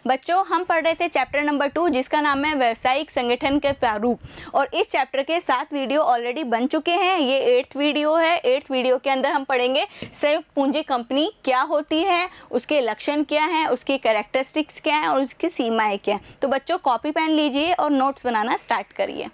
बच्चों हम पढ़ रहे थे चैप्टर नंबर 2 जिसका नाम है व्यावसायिक संगठन के प्रारूप, और इस चैप्टर के 7 वीडियो ऑलरेडी बन चुके हैं। ये 8th वीडियो है। 8th वीडियो के अंदर हम पढ़ेंगे संयुक्त पूंजी कंपनी क्या होती है, उसके लक्षण क्या हैं, उसकी कैरेक्टरिस्टिक्स क्या हैं और उसकी सीमाएं क्या हैं। तो बच्चों कॉपी पेन लीजिए और नोट्स बनाना स्टार्ट करिए।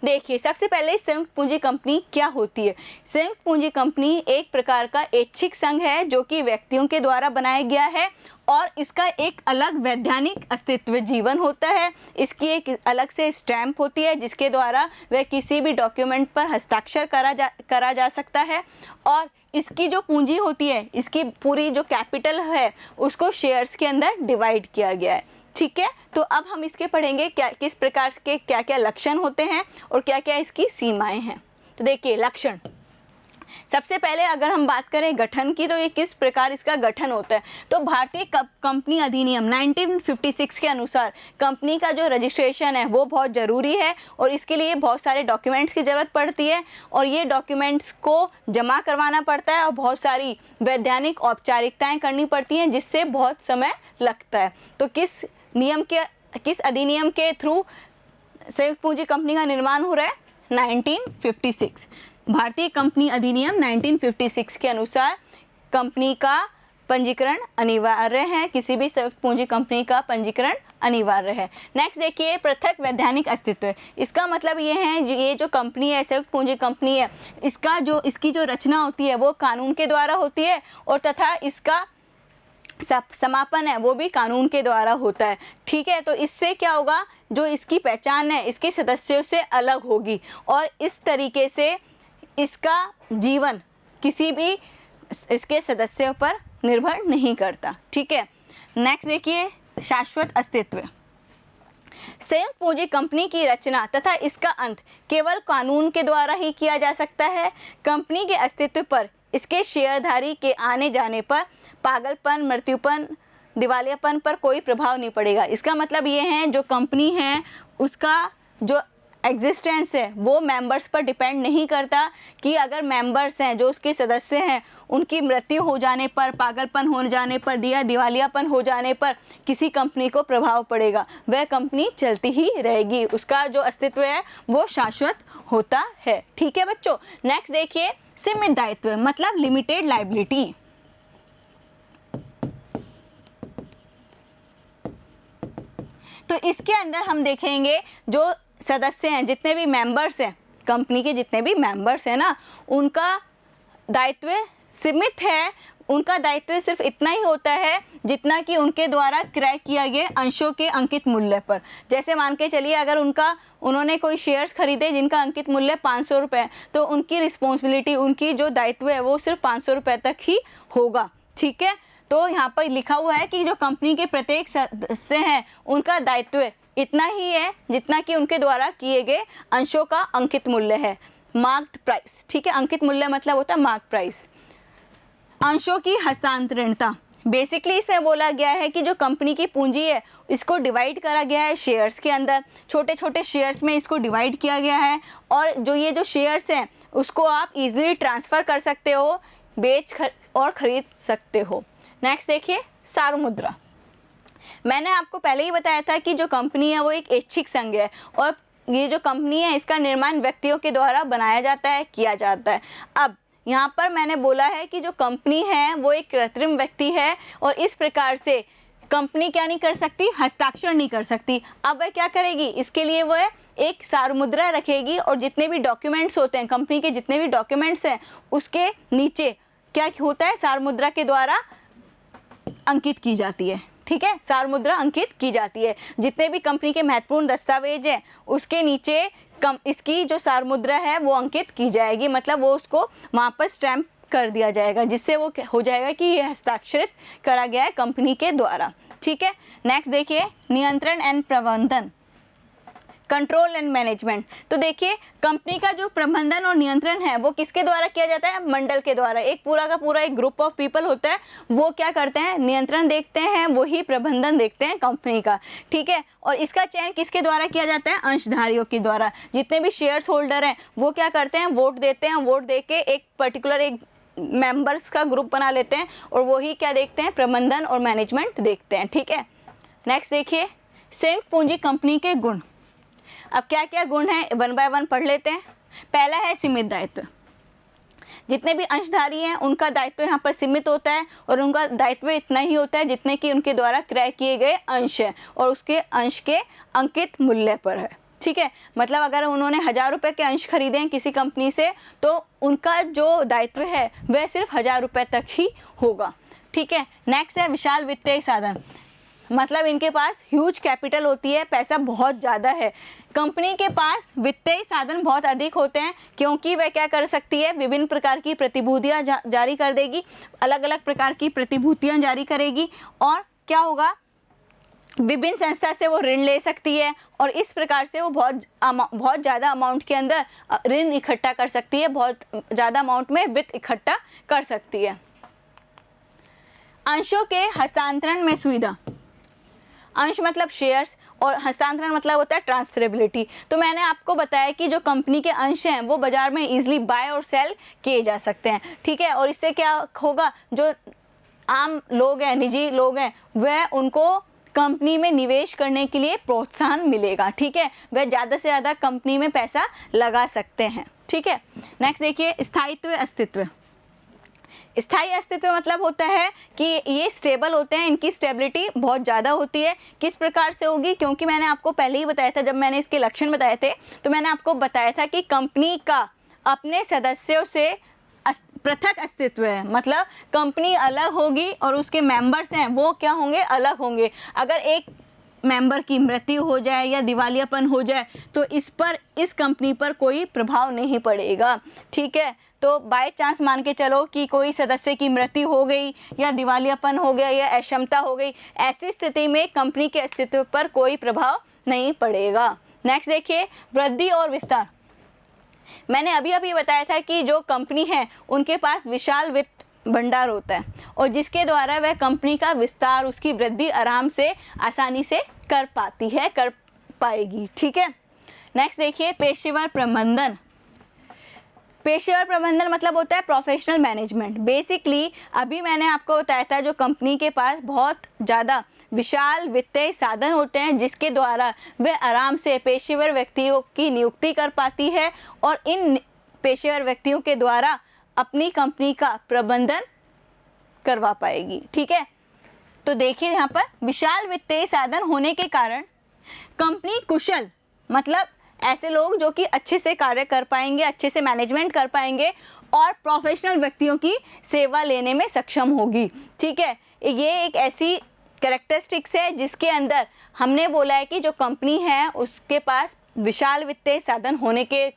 देखिए सबसे पहले संयुक्त पूंजी कंपनी क्या होती है। संयुक्त पूंजी कंपनी एक प्रकार का ऐच्छिक संघ है जो कि व्यक्तियों के द्वारा बनाया गया है और इसका एक अलग वैधानिक अस्तित्व जीवन होता है। इसकी एक अलग से स्टैम्प होती है जिसके द्वारा वह किसी भी डॉक्यूमेंट पर हस्ताक्षर करा जा सकता है, और इसकी जो पूंजी होती है, इसकी पूरी जो कैपिटल है उसको शेयर्स के अंदर डिवाइड किया गया है। ठीक है, तो अब हम इसके पढ़ेंगे किस प्रकार के क्या क्या लक्षण होते हैं और क्या क्या इसकी सीमाएं हैं। तो देखिए लक्षण, सबसे पहले अगर हम बात करें गठन की, तो ये किस प्रकार इसका गठन होता है। तो भारतीय कंपनी अधिनियम 1956 के अनुसार कंपनी का जो रजिस्ट्रेशन है वो बहुत ज़रूरी है और इसके लिए बहुत सारे डॉक्यूमेंट्स की ज़रूरत पड़ती है और ये डॉक्यूमेंट्स को जमा करवाना पड़ता है और बहुत सारी वैधानिक औपचारिकताएँ करनी पड़ती हैं जिससे बहुत समय लगता है। तो किस अधिनियम के थ्रू संयुक्त पूंजी कंपनी का निर्माण हो रहा है? 1956 भारतीय कंपनी अधिनियम 1956 के अनुसार कंपनी का पंजीकरण अनिवार्य है। किसी भी संयुक्त पूंजी कंपनी का पंजीकरण अनिवार्य है। नेक्स्ट देखिए पृथक वैधानिक अस्तित्व है। इसका मतलब ये है ये जो कंपनी है, संयुक्त पूंजी कंपनी है, इसकी जो रचना होती है वो कानून के द्वारा होती है और तथा इसका समापन है वो भी कानून के द्वारा होता है। ठीक है, तो इससे क्या होगा, जो इसकी पहचान है इसके सदस्यों से अलग होगी और इस तरीके से इसका जीवन किसी भी इसके सदस्यों पर निर्भर नहीं करता। ठीक है, नेक्स्ट देखिए शाश्वत अस्तित्व। संयुक्त पूंजी कंपनी की रचना तथा इसका अंत केवल कानून के द्वारा ही किया जा सकता है। कंपनी के अस्तित्व पर इसके शेयरधारी के आने जाने पर पागलपन, मृत्युपन, दिवालियापन पर कोई प्रभाव नहीं पड़ेगा। इसका मतलब ये है जो कंपनी है उसका जो एग्जिस्टेंस है वो मेंबर्स पर डिपेंड नहीं करता कि अगर मेंबर्स हैं जो उसके सदस्य हैं उनकी मृत्यु हो जाने पर, पागलपन हो जाने पर या दिवालियापन हो जाने पर किसी कंपनी को प्रभाव पड़ेगा। वह कंपनी चलती ही रहेगी, उसका जो अस्तित्व है वो शाश्वत होता है। ठीक है बच्चों, नेक्स्ट देखिए सीमित दायित्व मतलब लिमिटेड लायबिलिटी। तो इसके अंदर हम देखेंगे जो सदस्य हैं, जितने भी मेंबर्स हैं, कंपनी के जितने भी मेंबर्स हैं ना, उनका दायित्व सीमित है। उनका दायित्व सिर्फ इतना ही होता है जितना कि उनके द्वारा क्रय किया गया अंशों के अंकित मूल्य पर। जैसे मान के चलिए अगर उन्होंने कोई शेयर्स खरीदे जिनका अंकित मूल्य 500 रुपये, तो उनकी रिस्पॉन्सिबिलिटी, उनकी जो दायित्व है वो सिर्फ 500 रुपये तक ही होगा। ठीक है, तो यहाँ पर लिखा हुआ है कि जो कंपनी के प्रत्येक सदस्य हैं उनका दायित्व इतना ही है जितना कि उनके द्वारा किए गए अंशों का अंकित मूल्य है, मार्क्ड प्राइस। ठीक है, अंकित मूल्य मतलब होता है मार्क प्राइस। अंशों की हस्तांतरणता, बेसिकली इसमें बोला गया है कि जो कंपनी की पूंजी है इसको डिवाइड करा गया है शेयर्स के अंदर, छोटे छोटे शेयर्स में इसको डिवाइड किया गया है और जो शेयर्स हैं उसको आप इजीली ट्रांसफ़र कर सकते हो, और खरीद सकते हो। नेक्स्ट देखिए सार्वमुद्रा। मैंने आपको पहले ही बताया था कि जो कंपनी है वो एक ऐच्छिक संघ है और ये जो कंपनी है इसका निर्माण व्यक्तियों के द्वारा बनाया जाता है, किया जाता है। अब यहाँ पर मैंने बोला है कि जो कंपनी है वो एक कृत्रिम व्यक्ति है और इस प्रकार से कंपनी क्या नहीं कर सकती, हस्ताक्षर नहीं कर सकती। अब वह क्या करेगी, इसके लिए वह एक सार्वमुद्रा रखेगी और जितने भी डॉक्यूमेंट्स होते हैं, कंपनी के जितने भी डॉक्यूमेंट्स हैं उसके नीचे क्या होता है, सार्वमुद्रा के द्वारा अंकित की जाती है। ठीक है, सार्वमुद्रा अंकित की जाती है। जितने भी कंपनी के महत्वपूर्ण दस्तावेज हैं उसके नीचे इसकी जो सार्वमुद्रा है वो अंकित की जाएगी, मतलब वो उसको वहाँ पर स्टैम्प कर दिया जाएगा जिससे वो हो जाएगा कि ये हस्ताक्षरित करा गया है कंपनी के द्वारा। ठीक है, नेक्स्ट देखिए नियंत्रण एंड प्रबंधन, कंट्रोल एंड मैनेजमेंट। तो देखिए कंपनी का जो प्रबंधन और नियंत्रण है वो किसके द्वारा किया जाता है, मंडल के द्वारा। एक पूरा का पूरा एक ग्रुप ऑफ पीपल होता है, वो क्या करते हैं, नियंत्रण देखते हैं, वही प्रबंधन देखते हैं कंपनी का। ठीक है, और इसका चयन किसके द्वारा किया जाता है, अंशधारियों के द्वारा। जितने भी शेयर्स होल्डर हैं वो क्या करते हैं, वोट देते हैं, वोट दे के एक पर्टिकुलर एक मेंबर्स का ग्रुप बना लेते हैं और वही क्या देखते हैं, प्रबंधन और मैनेजमेंट देखते हैं। ठीक है, नेक्स्ट देखिए संयुक्त पूंजी कंपनी के गुण। अब क्या क्या गुण हैं, वन बाय वन पढ़ लेते हैं। पहला है सीमित दायित्व। जितने भी अंशधारी हैं उनका दायित्व यहाँ पर सीमित होता है और उनका दायित्व इतना ही होता है जितने कि उनके द्वारा क्रय किए गए अंश हैं और उसके अंश के अंकित मूल्य पर है। ठीक है, मतलब अगर उन्होंने 1000 रुपये के अंश खरीदे हैं किसी कंपनी से तो उनका जो दायित्व है वह सिर्फ 1000 रुपये तक ही होगा। ठीक है, नेक्स्ट है विशाल वित्तीय साधन। मतलब इनके पास ह्यूज कैपिटल होती है, पैसा बहुत ज़्यादा है। कंपनी के पास वित्तीय साधन बहुत अधिक होते हैं क्योंकि वह क्या कर सकती है, विभिन्न प्रकार की प्रतिभूतियाँ जारी कर देगी, अलग अलग प्रकार की प्रतिभूतियाँ जारी करेगी और क्या होगा, विभिन्न संस्था से वो ऋण ले सकती है और इस प्रकार से वो बहुत ज़्यादा अमाउंट के अंदर ऋण इकट्ठा कर सकती है, बहुत ज़्यादा अमाउंट में वित्त इकट्ठा कर सकती है। अंशों के हस्तांतरण में सुविधा। अंश मतलब शेयर्स और हस्तांतरण मतलब होता है ट्रांसफरेबिलिटी। तो मैंने आपको बताया कि जो कंपनी के अंश हैं वो बाजार में इजीली बाय और सेल किए जा सकते हैं। ठीक है, और इससे क्या होगा, जो आम लोग हैं, निजी लोग हैं, वह उनको कंपनी में निवेश करने के लिए प्रोत्साहन मिलेगा। ठीक है, वह ज़्यादा से ज़्यादा कंपनी में पैसा लगा सकते हैं। ठीक है, नेक्स्ट देखिए स्थायित्व अस्तित्व। स्थायी अस्तित्व मतलब होता है कि ये स्टेबल होते हैं, इनकी स्टेबिलिटी बहुत ज़्यादा होती है। किस प्रकार से होगी, क्योंकि मैंने आपको पहले ही बताया था, जब मैंने इसके लक्षण बताए थे तो मैंने आपको बताया था कि कंपनी का अपने सदस्यों से पृथक अस्तित्व है। मतलब कंपनी अलग होगी और उसके मेंबर्स हैं वो क्या होंगे, अलग होंगे। अगर एक मेंबर की मृत्यु हो जाए या दिवालियापन हो जाए तो इस कंपनी पर कोई प्रभाव नहीं पड़ेगा। ठीक है, तो बाय चांस मान के चलो कि कोई सदस्य की मृत्यु हो गई या दिवालियापन हो गया या अक्षमता हो गई, ऐसी स्थिति में कंपनी के अस्तित्व पर कोई प्रभाव नहीं पड़ेगा। नेक्स्ट देखिए वृद्धि और विस्तार। मैंने अभी बताया था कि जो कंपनी है उनके पास विशाल वित्त भंडार होता है और जिसके द्वारा वह कंपनी का विस्तार, उसकी वृद्धि आराम से आसानी से कर पाएगी। ठीक है, नेक्स्ट देखिए पेशेवर प्रबंधन। पेशेवर प्रबंधन मतलब होता है प्रोफेशनल मैनेजमेंट। बेसिकली अभी मैंने आपको बताया था जो कंपनी के पास बहुत ज़्यादा विशाल वित्तीय साधन होते हैं जिसके द्वारा वह आराम से पेशेवर व्यक्तियों की नियुक्ति कर पाती है और इन पेशेवर व्यक्तियों के द्वारा अपनी कंपनी का प्रबंधन करवा पाएगी। ठीक है, तो देखिए यहाँ पर विशाल वित्तीय साधन होने के कारण कंपनी कुशल, मतलब ऐसे लोग जो कि अच्छे से कार्य कर पाएंगे, अच्छे से मैनेजमेंट कर पाएंगे और प्रोफेशनल व्यक्तियों की सेवा लेने में सक्षम होगी। ठीक है, ये एक ऐसी कैरेक्टरिस्टिक्स है जिसके अंदर हमने बोला है कि जो कंपनी है उसके पास विशाल वित्तीय साधन होने के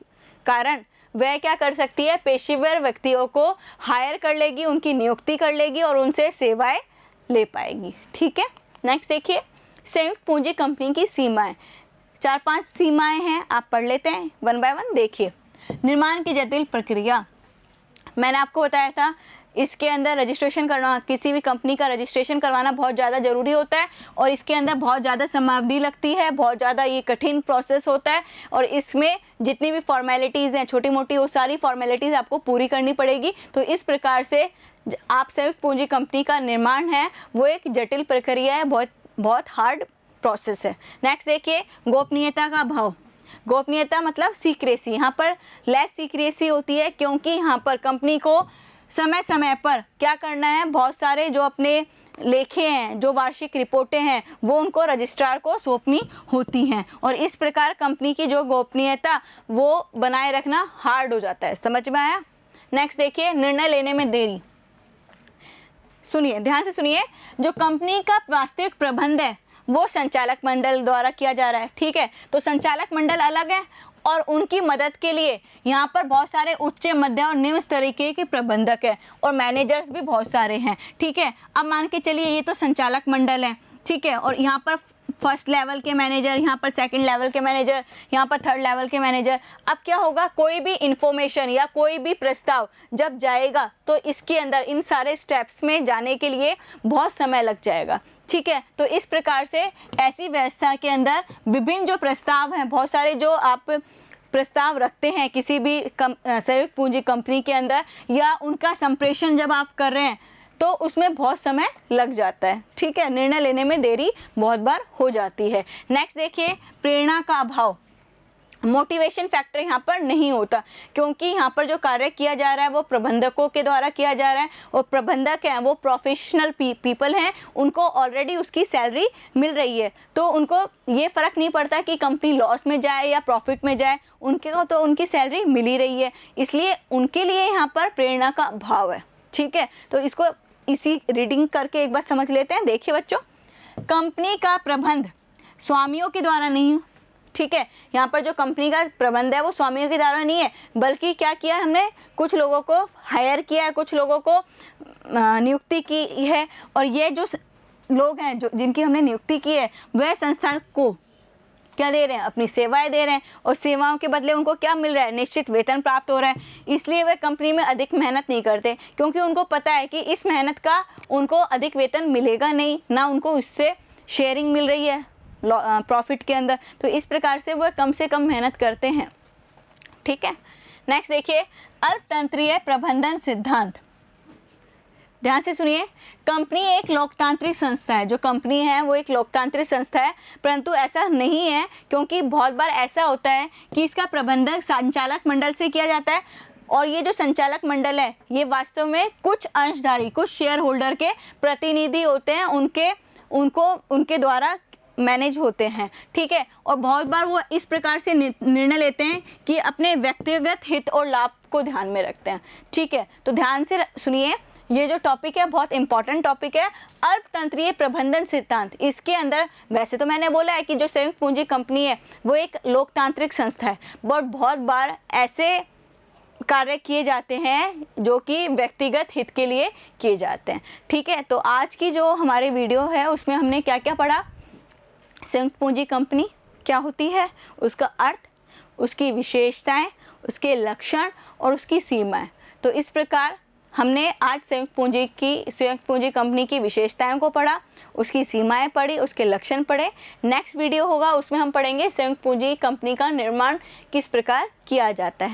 कारण वह क्या कर सकती है, पेशेवर व्यक्तियों को हायर कर लेगी, उनकी नियुक्ति कर लेगी और उनसे सेवाएं ले पाएगी। ठीक है, नेक्स्ट देखिए संयुक्त पूंजी कंपनी की सीमाएं। 4-5 सीमाएं हैं, आप पढ़ लेते हैं वन बाय वन। देखिए निर्माण की जटिल प्रक्रिया। मैंने आपको बताया था इसके अंदर रजिस्ट्रेशन करना, किसी भी कंपनी का रजिस्ट्रेशन करवाना बहुत ज़्यादा ज़रूरी होता है और इसके अंदर बहुत ज़्यादा समयावधि लगती है, बहुत ज़्यादा ये कठिन प्रोसेस होता है और इसमें जितनी भी फॉर्मेलिटीज़ हैं छोटी मोटी वो सारी फॉर्मेलिटीज़ आपको पूरी करनी पड़ेगी। तो इस प्रकार से आप संयुक्त पूंजी कंपनी का निर्माण है वो एक जटिल प्रक्रिया है, बहुत हार्ड प्रोसेस है। नेक्स्ट देखिए गोपनीयता का अभाव। गोपनीयता मतलब सीक्रेसी। यहाँ पर लेस सीक्रेसी होती है क्योंकि यहाँ पर कंपनी को समय समय पर क्या करना है, बहुत सारे जो अपने लेखे हैं, जो वार्षिक रिपोर्टें हैं वो उनको रजिस्ट्रार को सौंपनी होती हैं और इस प्रकार कंपनी की जो गोपनीयता वो बनाए रखना हार्ड हो जाता है। समझ में आया? नेक्स्ट देखिए निर्णय लेने में देरी। सुनिए, ध्यान से सुनिए, जो कंपनी का वास्तविक प्रबंध है वो संचालक मंडल द्वारा किया जा रहा है। ठीक है, तो संचालक मंडल अलग है और उनकी मदद के लिए यहाँ पर बहुत सारे उच्च, मध्य और निम्न तरीके के प्रबंधक हैं और मैनेजर्स भी बहुत सारे हैं। ठीक है, अब मान के चलिए ये तो संचालक मंडल है। ठीक है, और यहाँ पर फर्स्ट लेवल के मैनेजर, यहाँ पर सेकंड लेवल के मैनेजर, यहाँ पर थर्ड लेवल के मैनेजर। अब क्या होगा, कोई भी इंफॉर्मेशन या कोई भी प्रस्ताव जब जाएगा तो इसके अंदर इन सारे स्टेप्स में जाने के लिए बहुत समय लग जाएगा। ठीक है, तो इस प्रकार से ऐसी व्यवस्था के अंदर विभिन्न जो प्रस्ताव हैं, बहुत सारे जो आप प्रस्ताव रखते हैं किसी भी संयुक्त पूंजी कंपनी के अंदर या उनका संप्रेषण जब आप कर रहे हैं, तो उसमें बहुत समय लग जाता है। ठीक है, निर्णय लेने में देरी बहुत बार हो जाती है। नेक्स्ट देखिए, प्रेरणा का अभाव, मोटिवेशन फैक्टर यहाँ पर नहीं होता, क्योंकि यहाँ पर जो कार्य किया जा रहा है वो प्रबंधकों के द्वारा किया जा रहा है, और प्रबंधक हैं वो प्रोफेशनल पीपल हैं, उनको ऑलरेडी उसकी सैलरी मिल रही है, तो उनको ये फ़र्क नहीं पड़ता कि कंपनी लॉस में जाए या प्रॉफिट में जाए, उनके को तो उनकी सैलरी मिल ही रही है, इसलिए उनके लिए यहाँ पर प्रेरणा का अभाव है। ठीक है, तो इसको इसी रीडिंग करके एक बार समझ लेते हैं। देखिए बच्चों, कंपनी का प्रबंध स्वामियों के द्वारा नहीं, ठीक है, यहाँ पर जो कंपनी का प्रबंध है वो स्वामियों के द्वारा नहीं है, बल्कि क्या किया है, हमने कुछ लोगों को हायर किया है, कुछ लोगों को नियुक्ति की है, और ये जो लोग हैं जो जिनकी हमने नियुक्ति की है वह संस्था को क्या दे रहे हैं, अपनी सेवाएं दे रहे हैं, और सेवाओं के बदले उनको क्या मिल रहा है, निश्चित वेतन प्राप्त हो रहा है। इसलिए वे कंपनी में अधिक मेहनत नहीं करते, क्योंकि उनको पता है कि इस मेहनत का उनको अधिक वेतन मिलेगा नहीं, ना उनको इससे शेयरिंग मिल रही है प्रॉफिट के अंदर, तो इस प्रकार से वह कम से कम मेहनत करते हैं। ठीक है, नेक्स्ट देखिए, अल्पतंत्रीय प्रबंधन सिद्धांत। ध्यान से सुनिए, कंपनी एक लोकतांत्रिक संस्था है, जो कंपनी है वो एक लोकतांत्रिक संस्था है, परंतु ऐसा नहीं है, क्योंकि बहुत बार ऐसा होता है कि इसका प्रबंधन संचालक मंडल से किया जाता है, और ये जो संचालक मंडल है ये वास्तव में कुछ अंशधारी, कुछ शेयर होल्डर के प्रतिनिधि होते हैं, उनके द्वारा मैनेज होते हैं। ठीक है, और बहुत बार वो इस प्रकार से निर्णय लेते हैं कि अपने व्यक्तिगत हित और लाभ को ध्यान में रखते हैं। ठीक है, तो ध्यान से सुनिए, ये जो टॉपिक है बहुत इंपॉर्टेंट टॉपिक है, अल्पतंत्रीय प्रबंधन सिद्धांत। इसके अंदर वैसे तो मैंने बोला है कि जो संयुक्त पूंजी कंपनी है वो एक लोकतांत्रिक संस्था है, बट बहुत बार ऐसे कार्य किए जाते हैं जो कि व्यक्तिगत हित के लिए किए जाते हैं। ठीक है, तो आज की जो हमारी वीडियो है उसमें हमने क्या क्या पढ़ा, संयुक्त पूंजी कंपनी क्या होती है, उसका अर्थ, उसकी विशेषताएं, उसके लक्षण और उसकी सीमाएं। तो इस प्रकार हमने आज संयुक्त पूंजी कंपनी की विशेषताओं को पढ़ा, उसकी सीमाएं पढ़ी, उसके लक्षण पढ़े। नेक्स्ट वीडियो होगा उसमें हम पढ़ेंगे संयुक्त पूंजी कंपनी का निर्माण किस प्रकार किया जाता है।